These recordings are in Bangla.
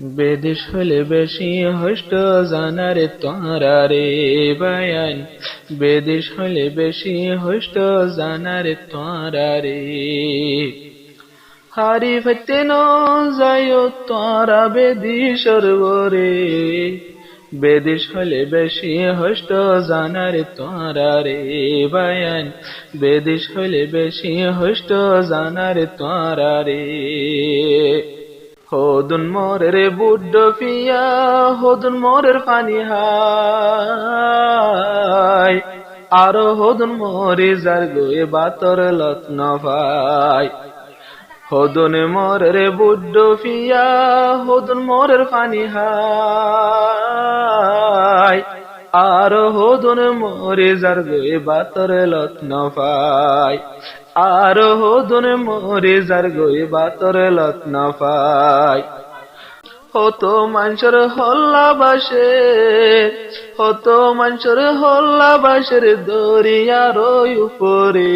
বেদিস হলে বেশি হষ্ট জানারে তোরা রে বায়ান, বেদিস হলে বেশি হষ্ট জানারে তোরা রে। হারি ফতে ন যায় তোরা বেদিস রে, বেদিস হলে বেশি হষ্ট জানারে তোরা রে বায়ান, বেদিস হলে বেশি হষ্ট জানারে তোরা রে। হদুন মোরের বুড্ড পিয়া, হদুন মোরের পানি হাই, আরো হদুন মোরে যার গোয়ে বাতর লত্ন ভাই। হদুন মোরের বুড্ড পিয়া, হদুন মোরের পানি হাই, আরো হদুন মোরে যার গোয়ে বাতর লত্ন ভাই। আরো হদুন মোরে যার গোয়ে বাতর লত্ন পাই। হতো মানুষের হল্লা বাসের, হতো মানুষের হল্লা বাসের দরিয়ার উপরে,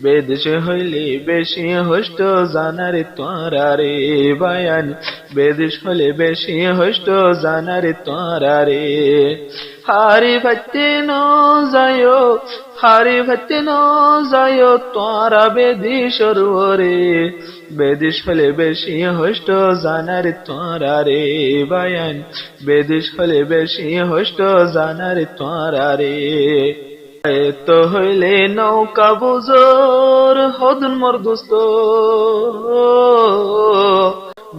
বেদেশ হইলে বেশি হষ্ট জানারে তোরা রে বায়ান, বেদেশ হলে বেশি হষ্ট জানারে তোরা রে। হারি ভাতে ন যায়, হারি ভাতে ন যায় তোরা বেদিস রে, বেদিস হলে বেশি হষ্ট জানারে তোরা রে বায়ান, বেদিস হলে বেশি হষ্ট জানারে তোরা রে। তো হইলে নৌকা বুজোর হদুন মোর দোস্ত,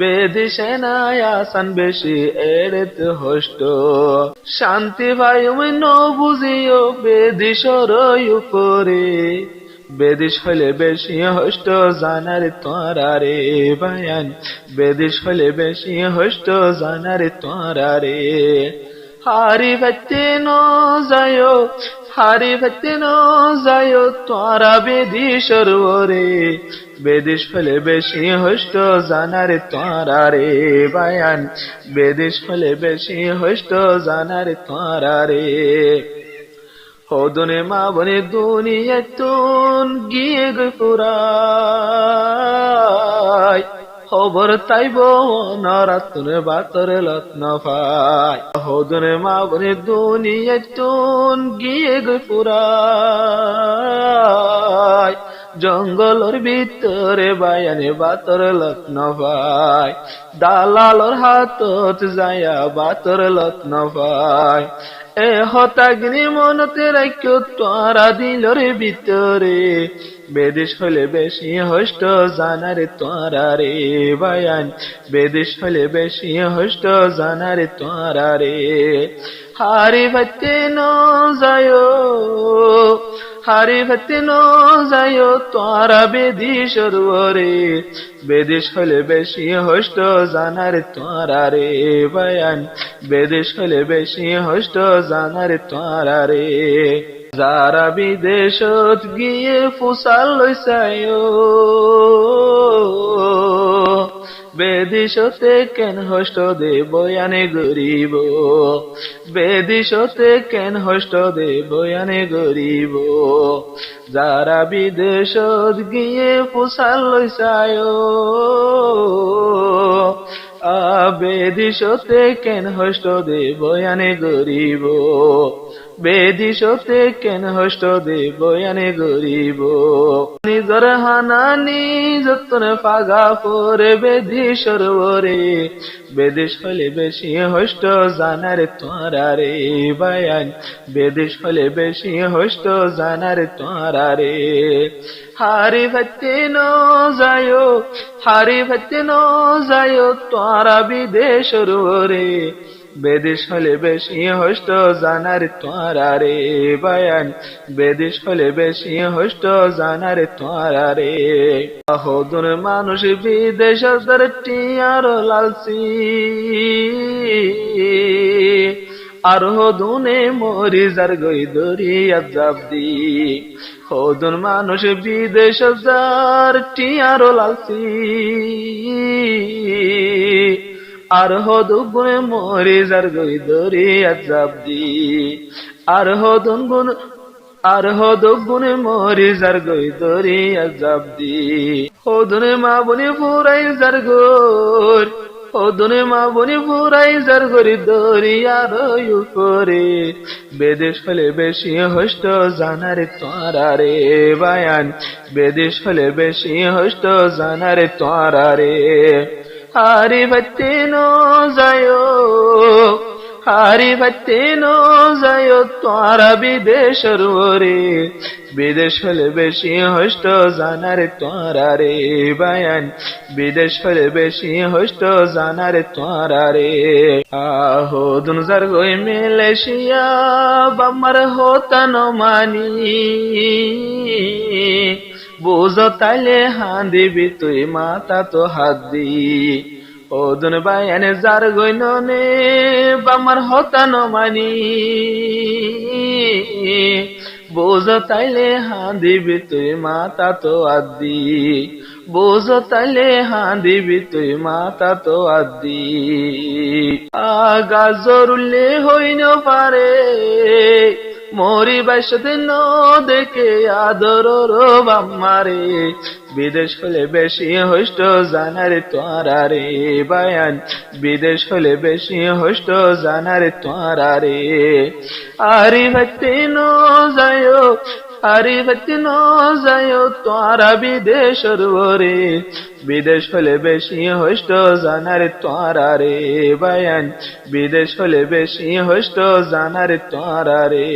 বেদিসে নাই আসান বেশি এড়েত হষ্ট, শান্তি ভাই ন বুঝিও বেদিসর উপরে, বেদিস হলে বেশি হষ্ট জানারে তোরা রে বায়ান, বেদিস হলে বেশি হষ্ট জানারে তোরা রে। হারি ভাতে ন যায়, হারি ভাতে ন যায় তোরা বেদিস রে, বেদিস হলে বেশি হষ্ট জানারে তোরা রে বায়ান, বেদিস হলে বেশি হষ্ট জানারে তোরা রে। হদুনে মা বনে দুনিয়া তুন গিয়ে গে পুরাই, খবর তাইব নরাতুনে বাতর লত্ন পাই। হদুনে মা বনে দুনিয়া তুন গিয়ে গে পুরাই, জঙ্গলর ভিতরে বায়ানে বাতর লত্ন পাই, দালালর হাতত যায়া বাতর লত্ন পাই। এ হতাগ্নি মনতে রাখ্য তোরা দিলর ভিতরে, বেদিস হলে বেশি হষ্ট জানারে তোরা রে বায়ান, বেদিস হলে বেশি হষ্ট জানারে তোরা রে। হারি ভাতে ন যায়, হারি ভাতে ন যায় তোরা বেদিস রে, বেদিস হলে বেশি হষ্ট জানারে তোরা রে বায়ান, বেদিস হলে বেশি হষ্ট জানারে তোরা রে। যারা বিদেশত গিয়ে ফুসাল লইসায়, বেদিশতে কেন হষ্ট দে বয়ানে গরিব, বেদিশতে কেন হষ্ট দে বয়ানে গরিব। যারা বিদেশত গিয়ে ফুসাল লইসায়, বেদিশতে কেন হষ্ট দে বয়ানে গরিব, বেদিশতে কেন হষ্ট দে বয়ানে গরিব। নিজর হানা নিজতনে পাগা পরে বেদিস রে, বেদিস হলে বেশি হষ্ট জানারে তোরা রে বায়ান, বেদিস হলে বেশি হষ্ট জানারে তোরা রে। হারি ভাতে ন যায়, হারি ভাতে ন যায় তোরা বিদেশ রে, বেদিস হলে বেশি হষ্ট জানারে তোরা রে বায়ান, বেদিস হলে বেশি হষ্ট জানারে তোরা রে। হদুন মানুষ বিদেশ টিয়ার লালসি, আর হদুনে মরি যার গই দরিয়া জাবদি। হদুন মানুষ বিদেশ যার টিয়ার লালসি, আর হদুন গুনে মরি যার গই দরিয়া জাবদি। আর হদুন গুন, আর হদুন গুনে মরি যার গই দরিয়া জাবদি। হদুনে মা বনে ফুরাই যার গোর, ও দুনে মা বনি ফুরাই যার গরি দরিয়ার উপরে বিদেশ হলে বেশি হষ্ট জানারে তোরা রে বায়ান বিদেশ হলে বেশি হষ্ট জানারে তোরা রে হারি ভক্তি নো যায় হারি ভক্তি নো যায় তোরা বিদেশর ওরে বিদেশ হলে বেশি হষ্ট জানারে তোরা রে বায়ান বিদেশ হলে বেশি হষ্ট জানারে তোরা রে আহো দুনজার গই মেলেশিয়া বামার হতান মানি বুঝো তাইলে হান দিবি তুই মাতা তো হাত দি ও দুন বায়ানে যার গইন নে বামার হতান মানি বুঝো তাইলে হান দিবি তুই মাতা তো আদি বুঝো তাইলে হান দিবি তুই মাতা তো আদি আগা জরুলে হইন পারে মরি বাইশতে ন দেখে আদর বাম্মারে বিদেশ হলে বেশি হষ্ট জানারে তোরা রে বায়ান বিদেশ হলে বেশি হষ্ট জানারে তোরা রে আরি ভক্তি ন যায় আরি ভক্তি ন যায় তোরা বিদেশর ওরে বিদেশ হলে বেশি হষ্ট জানারে তোরা রে বায়ান বিদেশ হলে বেশি হষ্ট জানারে তোরা রে